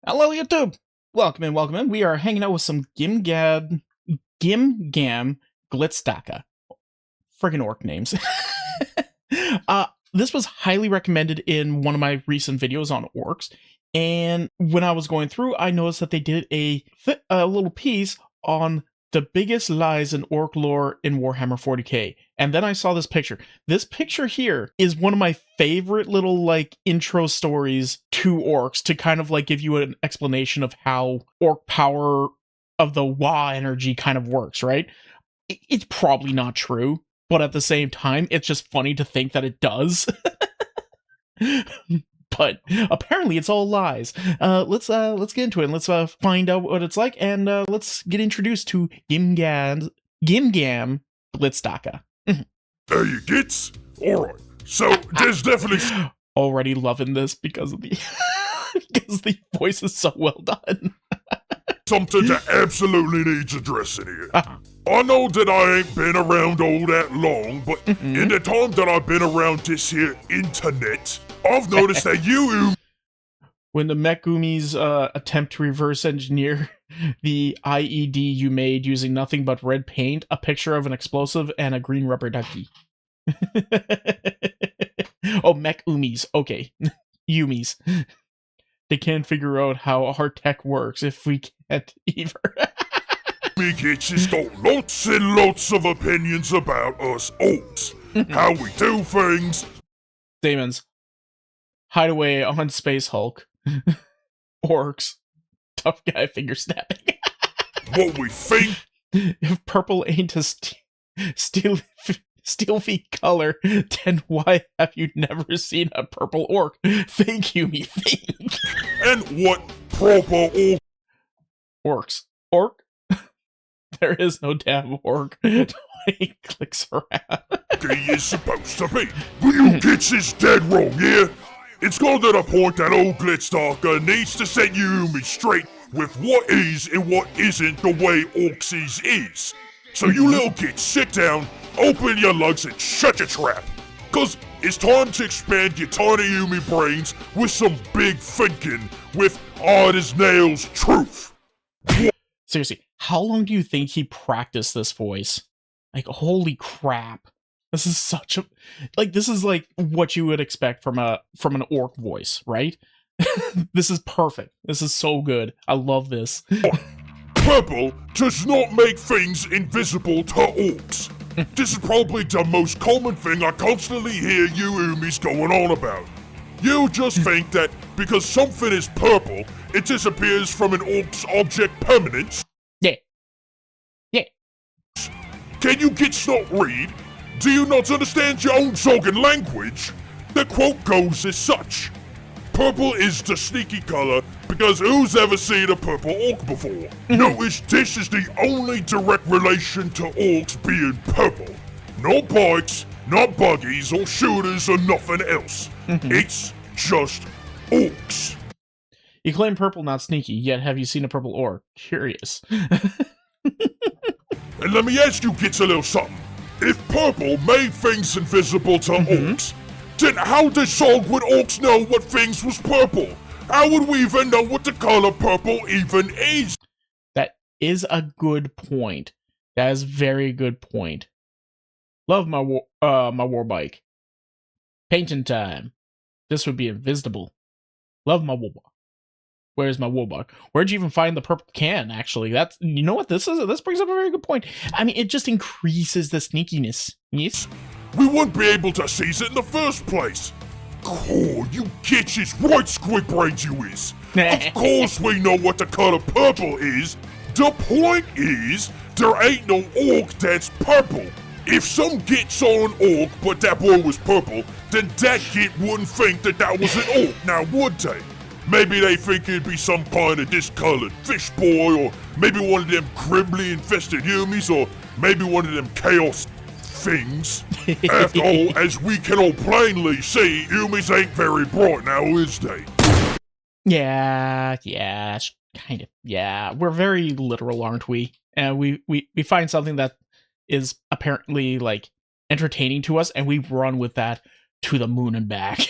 Hello, YouTube! Welcome in, welcome in. We are hanging out with some Gimgam Glitzdaka. Friggin' orc names. This was highly recommended in one of my recent videos on orcs, and when I was going through, I noticed that they did a little piece on the biggest lies in orc lore in Warhammer 40k. And then I saw this picture. This picture here is one of my favorite little, like, intro stories to orcs to kind of, like, give you an explanation of how orc power of the Wa energy kind of works, right? It's probably not true, but at the same time, it's just funny to think that it does. But apparently it's all lies. Let's get into it and let's find out what it's like, and let's get introduced to Gimgam Glitzdaka. There you gits. Alright, so there's definitely Already loving this because of the because the voice is so well done. something that absolutely needs addressing here. I know that I ain't been around all that long, but in the time that I've been around this here internet, I've noticed that you When the Mekumis attempt to reverse engineer the IED you made using nothing but red paint, a picture of an explosive, and a green rubber ducky. Oh, Mekumis. Okay. Yumis. They can't figure out how our tech works if we can't either. me gits has got lots and lots of opinions about us orcs. How we do things. Demons. Hideaway on Space Hulk. Orcs. Tough guy finger snapping. What we think. If purple ain't a steel feet color, then why have you never seen a purple orc? Thank you, me think. And what proper Orcs. Orc? There is no damn orc. He clicks around. orky is supposed to be. But you gits is dead wrong, yeah? It's gone to the point that old Glitzdaka needs to set you me straight with what is and what isn't the way orcs is. So you little kids, sit down, open your lugs, and shut your trap. Cause it's time to expand your tiny Yumi brains with some big thinking with hard as nails truth. Seriously, how long do you think he practiced this voice? Like, holy crap. This is such a... Like, this is like what you would expect from an orc voice, right? This is perfect. This is so good. I love this. Purple does not make things invisible to orcs. This is probably the most common thing I constantly hear you Umis going on about. You just think that because something is purple, it disappears from an orc's object permanence. Yeah. Yeah. Can you gits not read? Do you not understand your own jargon language? The quote goes as such. Purple is the sneaky color because who's ever seen a purple orc before? Notice this is the only direct relation to orcs being purple. No bikes, not buggies or shooters or nothing else. It's just orcs. You claim purple not sneaky, yet have you seen a purple orc? Curious. And let me ask you gits a little something. If purple made things invisible to orcs, then how the song would orcs know what things was purple? How would we even know what the color purple even is? That is a good point. That is a very good point. Love my war bike. Painting time. This would be invisible. Love my war bike. Where's my war bike? Where'd you even find the purple can, actually? That's, you know what this is? This brings up a very good point. I mean, it just increases the sneakiness. Yes? We wouldn't be able to seize it in the first place. Oh, you gits is right, squid brains you is. Of course we know what the color purple is. The point is, there ain't no orc that's purple. If some git saw an orc, but that boy was purple, then that git wouldn't think that that was an orc, now would they? Maybe they think it'd be some kind of discolored fish boy, or maybe one of them grimly infested Yumis, or maybe one of them chaos things. After all, as we can all plainly see, Yumis ain't very bright now, is they? Yeah, kind of. Yeah, we're very literal, aren't we? And we find something that is apparently, like, entertaining to us, and we run with that to the moon and back.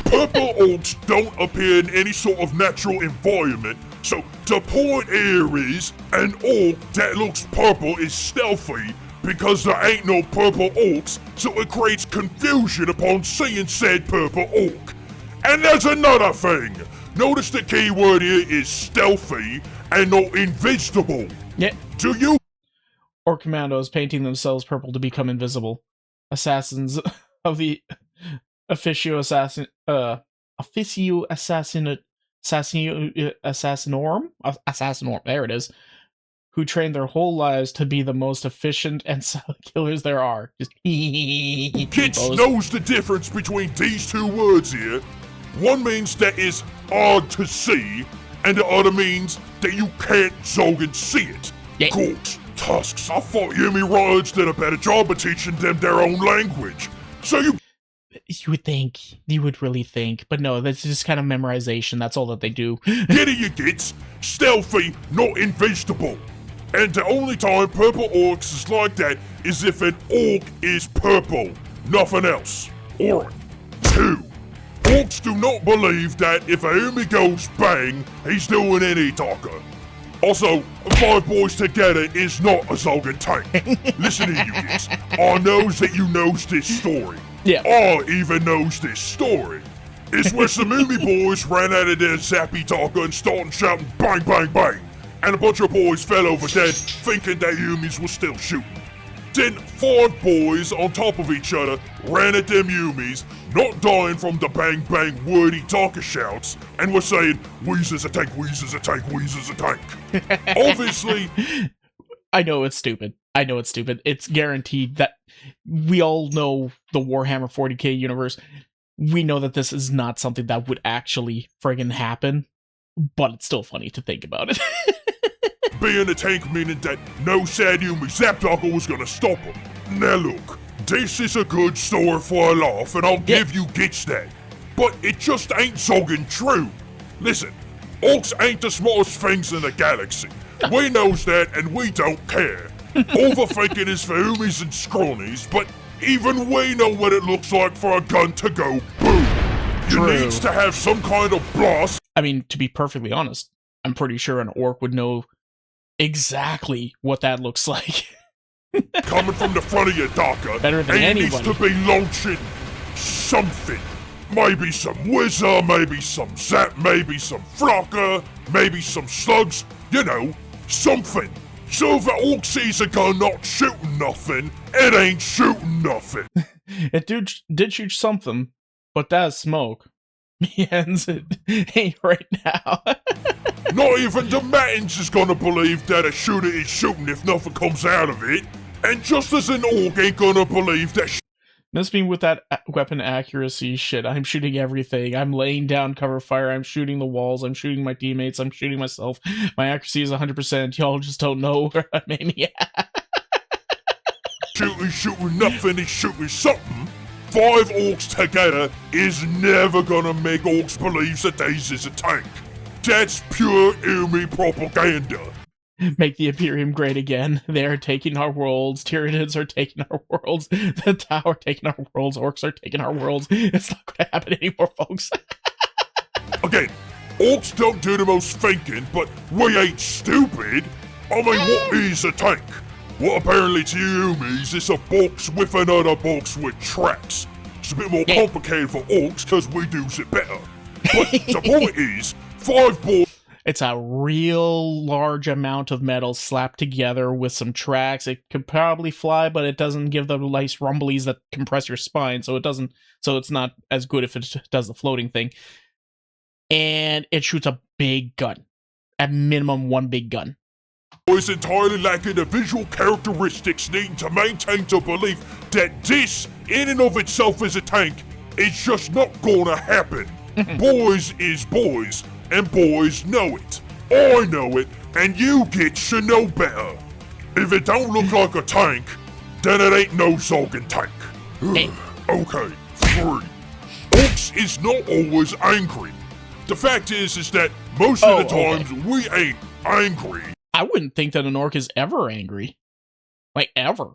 Purple orcs don't appear in any sort of natural environment, so the point here is an orc that looks purple is stealthy because there ain't no purple orcs, so it creates confusion upon seeing said purple orc. And there's another thing. Notice the keyword here is stealthy and not invisible. Yeah. Do you? Ork commandos painting themselves purple to become invisible. Assassins of the Officio Assassinorum, there it is, who train their whole lives to be the most efficient and silent killers there are. Just Gits knows the difference between these two words here. One means that is hard to see, and the other means that you can't Zogan see it. Yeah. Good. Tusks, I thought Yumi Rods did a better job of teaching them their own language. So you would think, you would really think, but no, that's just kind of memorization. That's all that they do. Get it, you gits. Stealthy, not invisible. And the only time purple orcs is like that is if an orc is purple. Nothing else. Alright. 2. Orcs do not believe that if a Yumi goes bang, he's doing any talker. Also, 5 boys together is not a Zogan tank. Listen here, you gits. I knows that you knows this story. Yeah. I even knows this story. It's where some Yumi boys ran out of their zappy talker and started shouting bang, bang, bang. And a bunch of boys fell over dead, thinking that Yumis were still shooting. Then 5 boys on top of each other ran at them Yumis, not dying from the bang bang wordy talker shouts, and were saying, Weezer's a tank, Weezer's a tank, Weezer's a tank. Obviously, I know it's stupid. I know it's stupid. It's guaranteed that we all know the Warhammer 40k universe. We know that this is not something that would actually friggin' happen, but it's still funny to think about it. being a tank meaning that no sad Yumi Zapdogger was gonna stop him. Now look, this is a good story for a laugh, and I'll give you gits that. But it just ain't Zogan true. Listen, orcs ain't the smartest things in the galaxy. We knows that, and we don't care. Overthinking is for Yumis and scrawnies, but even we know what it looks like for a gun to go boom. True. You needs to have some kind of blast. I mean, to be perfectly honest, I'm pretty sure an orc would know exactly what that looks like. Coming from the front of your Daka, Better than and anybody. It needs to be launching something. Maybe some whizzer, maybe some zap, maybe some flocker, maybe some slugs, you know, something. So if the orc sees a gun not shooting nothing, it ain't shooting nothing. It did shoot something, but that's smoke. Means it ain't right now. Not even the Matins is gonna believe that a shooter is shooting if nothing comes out of it. And just as an orc ain't gonna believe that Miss me with that weapon accuracy shit. I'm shooting everything. I'm laying down cover fire. I'm shooting the walls. I'm shooting my teammates. I'm shooting myself. My accuracy is 100%. Y'all just don't know where I made me at. shooting nothing is shooting something. 5 orcs together is never gonna make orcs believe that Daze is a tank. That's pure Ork propaganda. Make the Imperium great again. They are taking our worlds. Tyranids are taking our worlds. The Tau are taking our worlds. Orcs are taking our worlds. It's not going to happen anymore, folks. Again, orcs don't do the most thinking, but we ain't stupid. I mean, what is a tank? Well, apparently to you Yumis, it's a box with another box with tracks. It's a bit more complicated for orcs because we do it better. But the point is, 5 boys. It's a real large amount of metal slapped together with some tracks. It could probably fly, but it doesn't give the nice rumblies that compress your spine, so it's not as good if it does the floating thing. And it shoots a big gun. At minimum, one big gun. Boys entirely lacking the visual characteristics needing to maintain the belief that this, in and of itself, is a tank. It's just not gonna happen. Boys is boys, and boys know it. I know it, and you gits should know better. If it don't look like a tank, then it ain't no Zogan tank. Okay, 3. Orcs is not always angry. The fact is that most of the times we ain't angry. I wouldn't think that an orc is ever angry. Like, ever.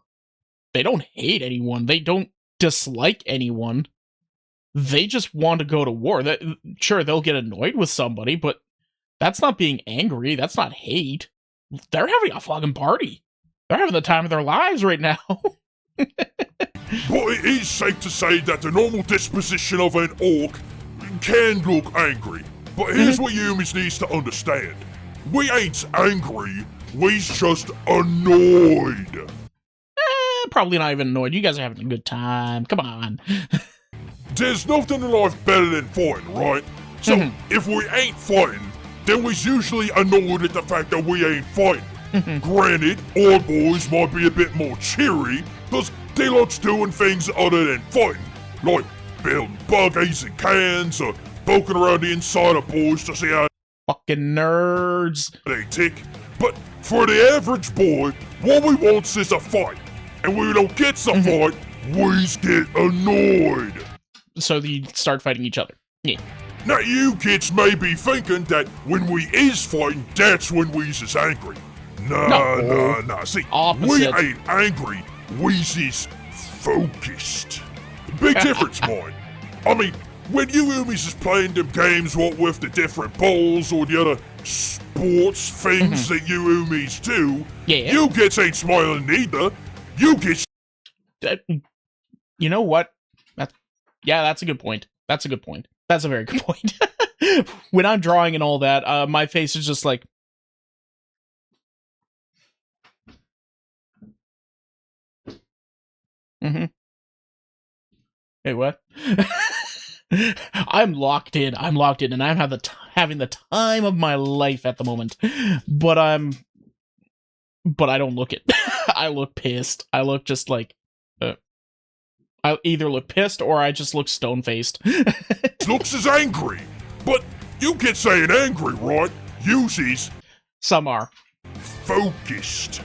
They don't hate anyone. They don't dislike anyone. they just want to go to war. That sure, they'll get annoyed with somebody, but that's not being angry. That's not hate. They're having a fucking party. They're having the time of their lives right now. But it is safe to say that the normal disposition of an orc can look angry. But here's what humans needs to understand. We ain't angry, we's just annoyed. Probably not even annoyed. You guys are having a good time. Come on. There's nothing in life better than fighting, right? So if we ain't fighting, then we's usually annoyed at the fact that we ain't fighting. Granted, our boys might be a bit more cheery, because they likes doing things other than fighting, like building buggies and cans, or poking around the inside of boys to see how Fucking nerds. they tick. But for the average boy, what we wants is a fight. And when we don't get a fight, we get annoyed. So you start fighting each other. Yeah. Now you kids may be thinking that when we is fighting, that's when we's is angry. Nah. See, Opposite. we ain't angry, we's is focused. Big difference, mine. I mean, when you homies is playing them games, what with the different balls or the other sports things that you homies do, you kids ain't smiling either. You get. You know what? That's a good point. That's a good point. That's a very good point. When I'm drawing and all that, my face is just like. Hey, what? I'm locked in, and I'm having the time of my life at the moment. But I don't look it. I look pissed. I look just like I either look pissed or I just look stone-faced. Looks as angry, but you get saying angry, right? Uses Some are focused.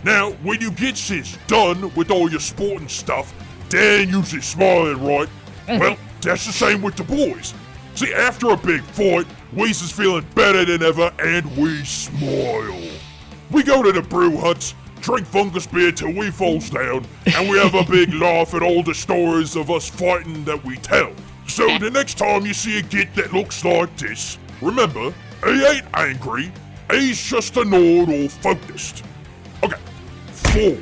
Now, when you get this done with all your sporting stuff, then you see smiling, right? Well, that's the same with the boys. See, after a big fight, Weez is feeling better than ever, and we smile. We go to the brew huts, drink fungus beer till we falls down, and we have a big laugh at all the stories of us fighting that we tell. So the next time you see a git that looks like this, remember, he ain't angry, he's just annoyed or focused. Okay, 4.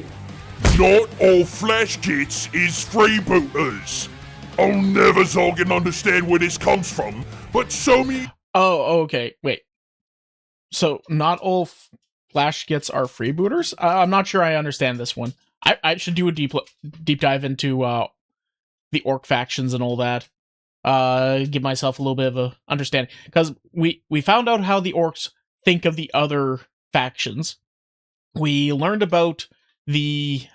Not all flash gits is freebooters. I'll never can understand where this comes from, but show me. Oh, okay. Wait. So not all Flash gits are freebooters? I'm not sure I understand this one. I should do a deep dive into the orc factions and all that. Give myself a little bit of a understanding, because we found out how the orcs think of the other factions. We learned about the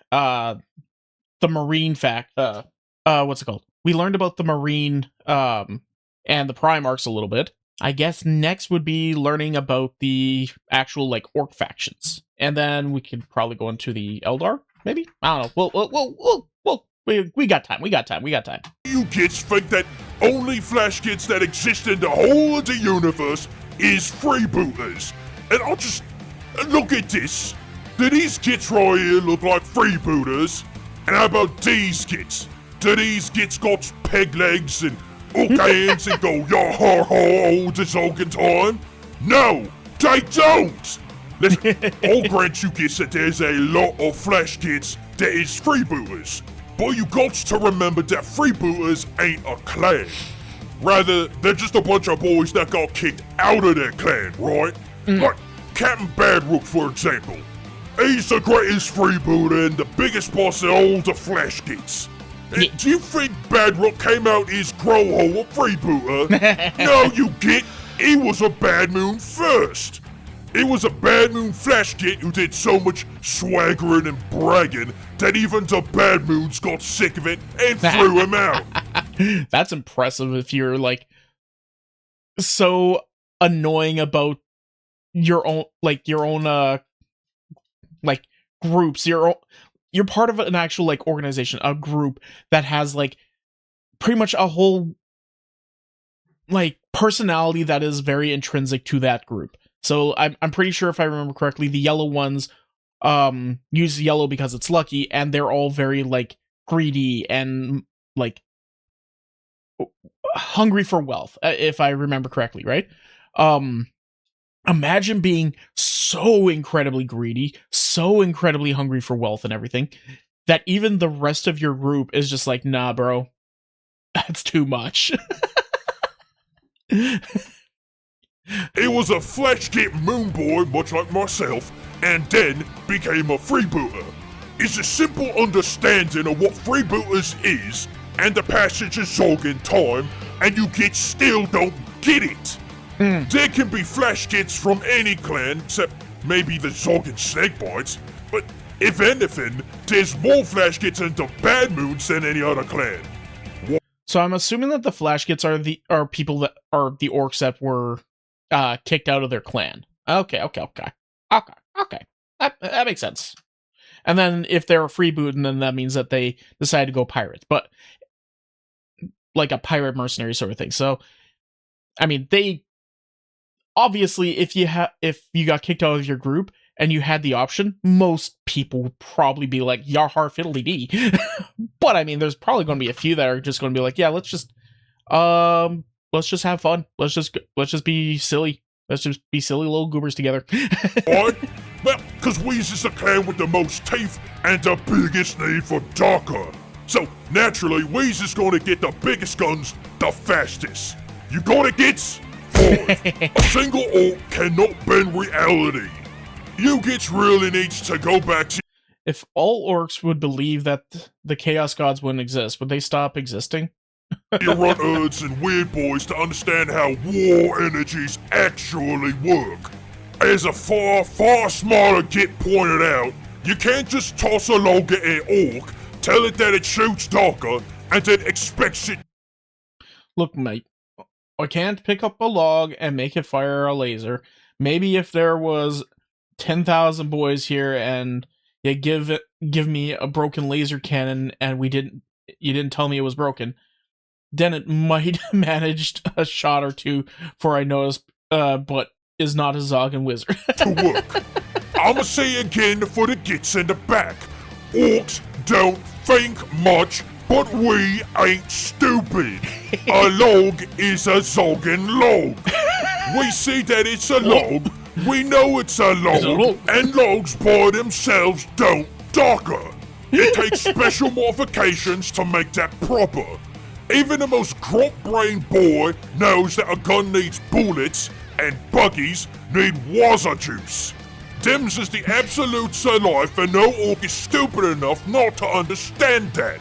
marine what's it called? We learned about the marine and the Primarchs a little bit. I guess next would be learning about the actual like orc factions, and then we could probably go into the Eldar. Maybe, I don't know. We got time. We got time. You kids think that only flash gits that exist in the whole of the universe is freebooters, and I'll just look at this. Do these gits right here look like freebooters? And how about these gits? Do these gits got peg legs and hook hands and go yah-ha-ha all the soaking time? No, they don't! Listen, I'll grant you gits that there's a lot of flash gits that is freebooters. But you got to remember that freebooters ain't a clan. Rather, they're just a bunch of boys that got kicked out of their clan, right? Like Captain Badrook, for example. He's the greatest freebooter and the biggest boss of all the flash gits. Do you think Badrook came out his growhole a freebooter? No, you git. He was a Bad Moon first. He was a Bad Moon flash git who did so much swaggering and bragging that even the Bad Moons got sick of it and threw him out. That's impressive if you're like so annoying about your own groups. You're part of an actual like organization, a group that has like pretty much a whole like personality that is very intrinsic to that group. So I'm pretty sure, if I remember correctly, the yellow ones use yellow because it's lucky, and they're all very like greedy and like hungry for wealth, if I remember correctly, right? Imagine being so incredibly greedy, so incredibly hungry for wealth and everything, that even the rest of your group is just like, nah, bro, that's too much. It was a flesh git moon boy, much like myself, and then became a freebooter. It's a simple understanding of what freebooters is, and the passage of Zog in time, and you kids still don't get it. There can be flash gits from any clan, except maybe the Zog and Snakebites, but if anything, there's more flash gits in the Bad Moons than any other clan. So I'm assuming that the flash gits are people that are the orcs that were kicked out of their clan. Okay. That makes sense. And then if they're a freeboot, then that means that they decide to go pirates, but like a pirate mercenary sort of thing. So, I mean, they obviously, if you got kicked out of your group and you had the option, most people would probably be like, "Yarhar fiddly dee." But I mean, there's probably going to be a few that are just going to be like, "Yeah, let's just have fun. Let's just be silly. Let's just be silly little goobers together." Why? Well, because we's is the clan with the most teeth and the biggest need for darker. So, naturally, we's is gonna get the biggest guns the fastest. You got it, gits? Forward. A single orc cannot bend reality. You gits really needs to go back to... If all orcs would believe that the chaos gods wouldn't exist, would they stop existing? You run herds and weird boys to understand how war energies actually work. As a far smarter git pointed out, you can't just toss a log at an orc, tell it that it shoots darker, and then expect it... Look, mate, I can't pick up a log and make it fire a laser. Maybe if there was 10,000 boys here and you give me a broken laser cannon and you didn't tell me it was broken, then it might have managed a shot or two for I noticed, but is not a Zog and wizard. to work. I'ma say again for the gits in the back. Orcs don't think much, but we ain't stupid. A log is a Zoggin log. We see that it's a log, we know it's a log, and logs by themselves don't darker. It takes special modifications to make that proper. Even the most crop-brained boy knows that a gun needs bullets, and buggies need wazza juice. Dims is the absolutes of life, and no orc is stupid enough not to understand that.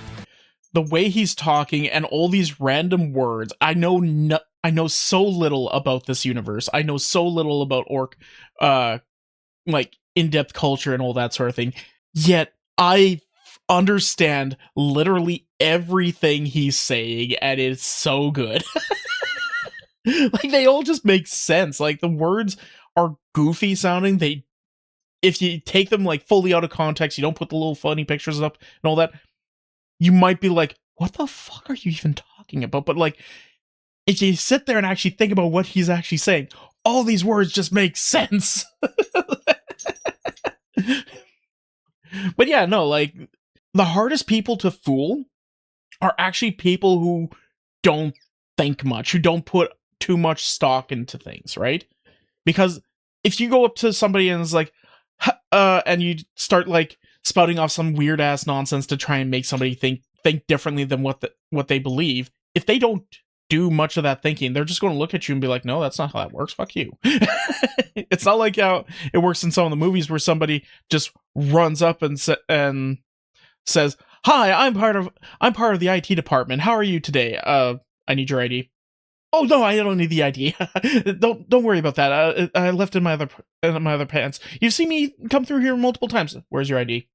The way he's talking and all these random words, I know so little about this universe. I know so little about orc, like in-depth culture and all that sort of thing. Yet I understand literally everything he's saying, and it's so good. Like, they all just make sense. Like, the words are goofy sounding. If you take them like fully out of context, you don't put the little funny pictures up and all that, you might be like, what the fuck are you even talking about? But like, if you sit there and actually think about what he's actually saying, all these words just make sense. But yeah, no, like, the hardest people to fool are actually people who don't think much, who don't put too much stock into things, right? Because if you go up to somebody and it's like, and you start like spouting off some weird ass nonsense to try and make somebody think differently than what they believe, if they don't do much of that thinking, they're just going to look at you and be like, no, that's not how that works, fuck you. It's not like how it works in some of the movies where somebody just runs up and says, hi, I'm part of the IT department, how are you today? I need your ID. Oh no, I don't need the ID. Don't worry about that. I left it in my other pants. You've seen me come through here multiple times. Where's your ID?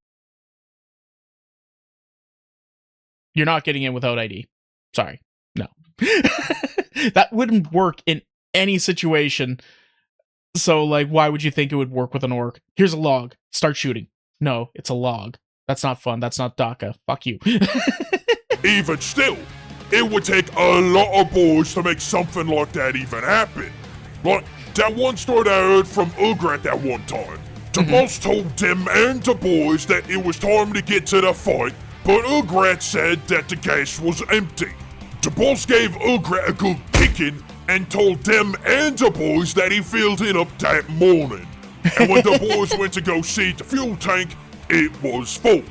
You're not getting in without ID. Sorry. No. That wouldn't work in any situation. So, like, why would you think it would work with an orc? Here's a log. Start shooting. No, it's a log. That's not fun. That's not DACA. Fuck you. Even still, it would take a lot of boys to make something like that even happen. Like that one story that I heard from Ugrat that one time. The boss told them and the boys that it was time to get to the fight, but Ugrat said that the gas was empty. The boss gave Ugrat a good kicking and told them and the boys that he filled it up that morning. And when the boys went to go see the fuel tank, it was full.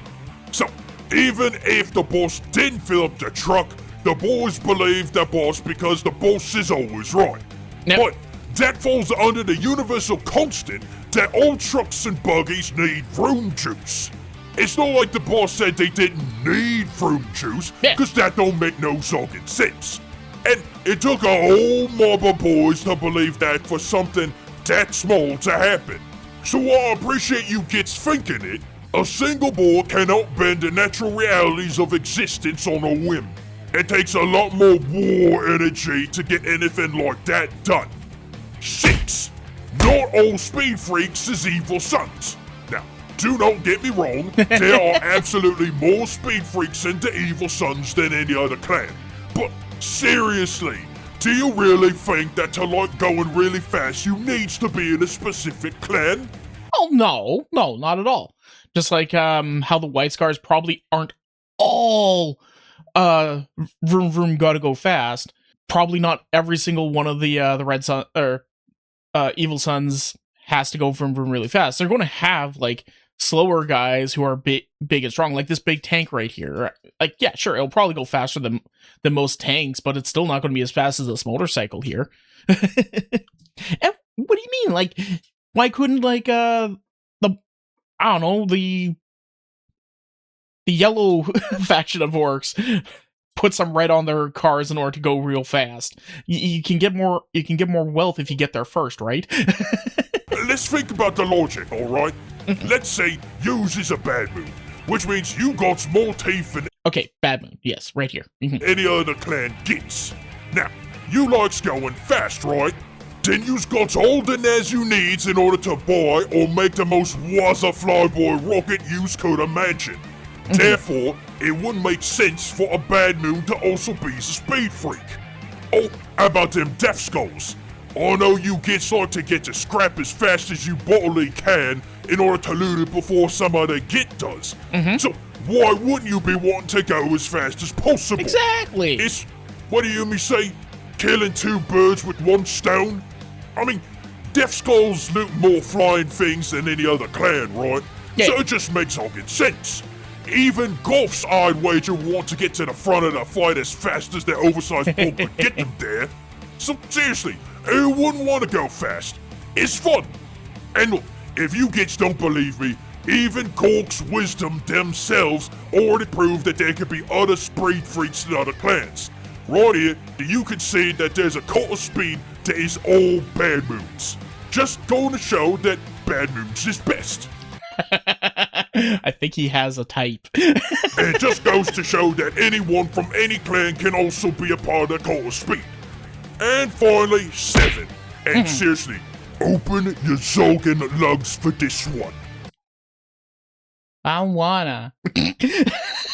So, even if the boss didn't fill up the truck, the boys believed the boss because the boss is always right. Yep. But that falls under the universal constant that all trucks and buggies need vroom juice. It's not like the boss said they didn't need vroom juice, because that don't make no fucking sense. And it took a whole mob of boys to believe that for something that small to happen. So while I appreciate you gits thinking it, a single boy cannot bend the natural realities of existence on a whim. It takes a lot more war energy to get anything like that done. 6. Not all speed freaks is evil sons. Now, do not get me wrong, there are absolutely more speed freaks in the evil sons than any other clan. But seriously, do you really think that to like going really fast you needs to be in a specific clan? Oh, no, not at all. Just like how the White Scars probably aren't all vroom vroom gotta go fast. Probably not every single one of the Red Sun or Evil Sons has to go vroom vroom really fast. They're going to have like slower guys who are big and strong, like this big tank right here. Like, yeah, sure, it'll probably go faster than most tanks, but it's still not going to be as fast as this motorcycle here. And what do you mean? Like, why couldn't like the yellow faction of orcs put some red on their cars in order to go real fast? You can get more wealth if you get there first, right? Let's think about the logic, alright? Let's say use is a bad moon, which means you got more teeth than okay, bad moon, yes, right here. any other clan gets. Now, you likes going fast, right? Then you's got all the NAS you needs in order to buy or make the most wazza flyboy rocket yous could imagine. Therefore, it wouldn't make sense for a bad moon to also be a speed freak. Oh, how about them death skulls? I know you gits like to get to scrap as fast as you bodily can in order to loot it before some other git does. So why wouldn't you be wanting to go as fast as possible? Exactly. It's, what do you hear me say? Killing 2 birds with 1 stone? I mean, Death Skulls loot more flying things than any other clan, right? Yeah. So it just makes all good sense. Even Golf's I'd wager want to get to the front of the fight as fast as their oversized bull could get them there. So seriously, who wouldn't want to go fast? It's fun. And look, if you gits don't believe me, even Orks Wisdom themselves already proved that there could be other speed freaks than other clans. Right here, you can see that there's a cult of speed that is all bad moons. Just going to show that bad moons is best. I think he has a type. And it just goes to show that anyone from any clan can also be a part of the cult of speed. And finally, 7. And seriously, open your zoggin lugs for this one. I wanna.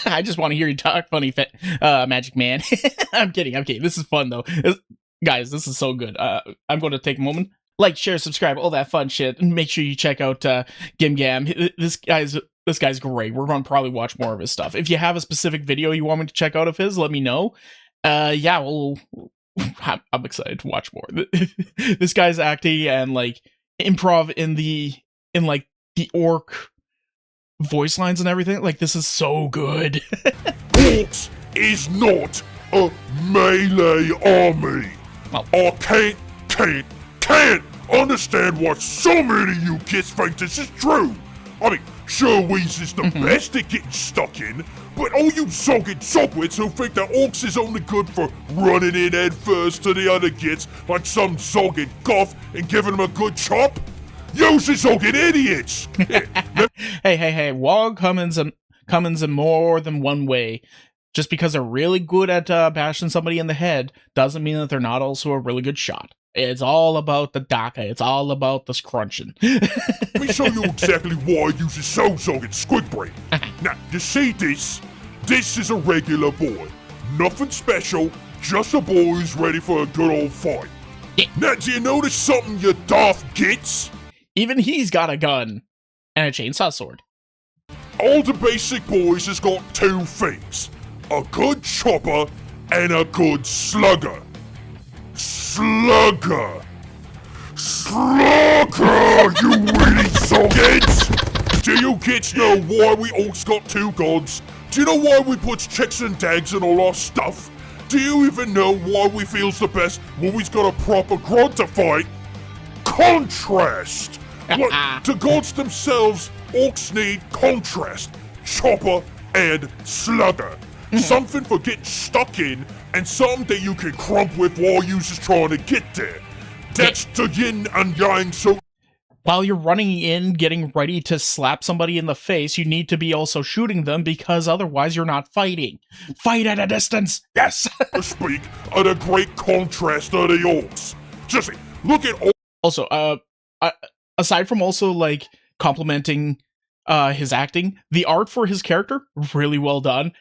I just want to hear you talk funny, Magic Man. I'm kidding. This is fun, though. Guys, this is so good. I'm going to take a moment. Like, share, subscribe, all that fun shit. And make sure you check out Gim Gam. This guy's great. We're going to probably watch more of his stuff. If you have a specific video you want me to check out of his, let me know. Yeah, well, I'm excited to watch more. This guy's acting and, like, improv in the orc voice lines and everything. Like, this is so good. Orcs is not a melee army. Well, I can't understand why so many of you kids think this is true. I mean, sure, Weez is the best at getting stuck in, but all you zogging zogwits who think that Orks is only good for running in head first to the other gits like some zogging goth and giving them a good chop? You's the zogging idiots! Hey, Wog comes in more than one way. Just because they're really good at bashing somebody in the head doesn't mean that they're not also a really good shot. It's all about the DACA. It's all about the scrunching. Let me show you exactly why I use a so-zogging squid brain. Now, you see this? This is a regular boy. Nothing special, just a boy who's ready for a good old fight. Yeah. Now, do you notice something you daft gits? Even he's got a gun. And a chainsaw sword. All the basic boys has got 2 things. A good chopper and a good slugger. Slugger! Slugger, you really soggins! Do you kids know why we Orks got 2 gods? Do you know why we put chicks and dags in all our stuff? Do you even know why we feels the best when we've got a proper god to fight? Contrast! Like, the gods themselves, Orks need contrast. Chopper and slugger. Something for getting stuck in, and something that you can crump with while you're just trying to get there. That's the yin and yang, so... While you're running in, getting ready to slap somebody in the face, you need to be also shooting them, because otherwise you're not fighting. Fight at a distance! Yes! to speak of the great contrast of the Orks. Just look at... Also, aside from also, like, complimenting his acting, the art for his character, really well done.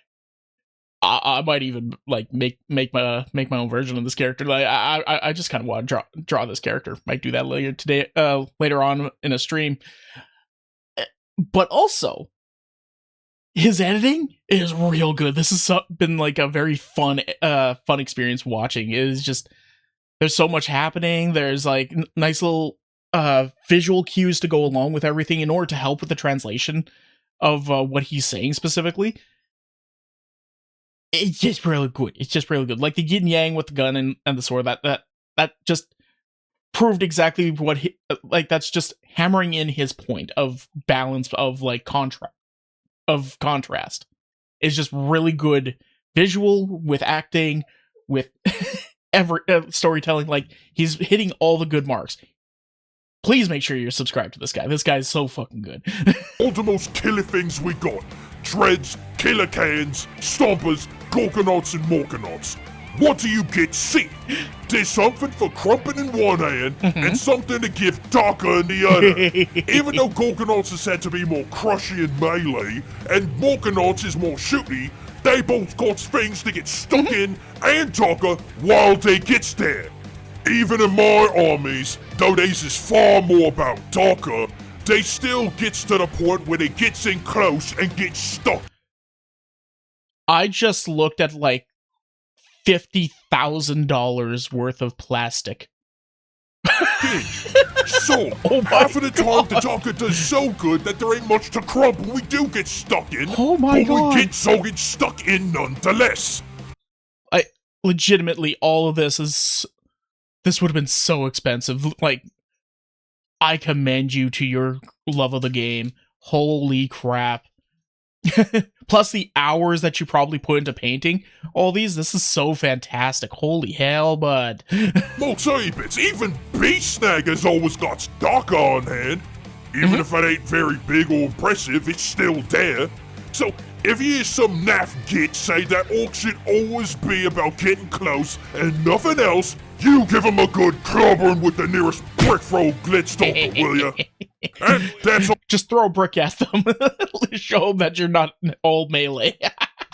I might even like make my own version of this character. Like I just kind of want to draw this character. Might do that later on in a stream. But also, his editing is real good. This has been like a very fun experience watching. It is just, there's so much happening. There's like nice little visual cues to go along with everything in order to help with the translation of what he's saying specifically. It's just really good. It's just really good. Like the yin yang with the gun and the sword, that just proved exactly what he, like, that's just hammering in his point of balance, of like contrast. It's just really good visual with acting, with storytelling. Like, he's hitting all the good marks. Please make sure you're subscribed to this guy. This guy's so fucking good. all the most killer things we got. Dreads, killer cans, stompers, gorgonauts and morgonauts. What do you get? See, there's something for crumping in one hand and something to give darker in the other. Even though gorgonauts are said to be more crushy and melee, and morgonauts is more shooty, they both got things to get stuck in and darker while they gets there. Even in my armies, though they's is far more about darker, they still gets to the point where they gets in close and gets stuck. I just looked at like $50,000 worth of plastic. So, half of the time the darker does so good that there ain't much to crump when we do get stuck in. Oh my god. But we get so get stuck in nonetheless. Legitimately, all of this would have been so expensive. Like, I commend you to your love of the game. Holy crap. Plus the hours that you probably put into painting all these. This is so fantastic. Holy hell, bud. Well, tell you bits, even Beast Snag has always got darker on hand. Even if it ain't very big or impressive, it's still there. So, if you hear some naff git say that Orks should always be about getting close and nothing else, you give him a good clobbering with the nearest brick throw glitz stomper, will ya? And that's all. Just throw a brick at them. Show them that you're not all melee.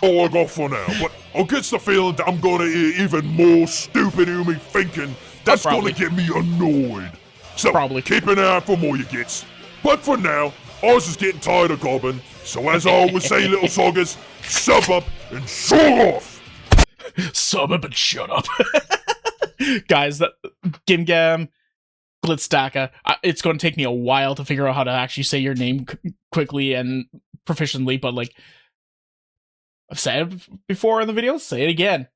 all I got for now. But I get the feeling that I'm gonna hear even more stupid me thinking that's gonna get me annoyed. So, keep an eye out for more you gets. But for now, I was just getting tired of gobbing. So as I always say, little soggers, sub up and shut off! Sub up and shut up. Guys, that Gimgam, Glitzstaka, it's going to take me a while to figure out how to actually say your name quickly and proficiently, but like I've said it before in the video, say it again.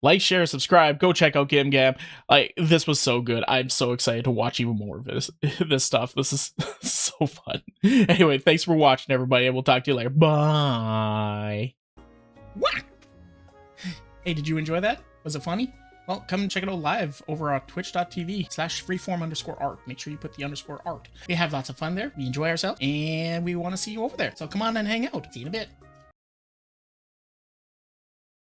Like, share, subscribe, go check out Gimgam. Like, this was so good. I'm so excited to watch even more of this stuff. This is so fun. Anyway, thanks for watching, everybody, and we'll talk to you later. Bye. What? Hey, did you enjoy that? Was it funny? Well, come and check it out live over on twitch.tv/freeform_art. Make sure you put the _art. We have lots of fun there. We enjoy ourselves, and we want to see you over there. So come on and hang out. See you in a bit.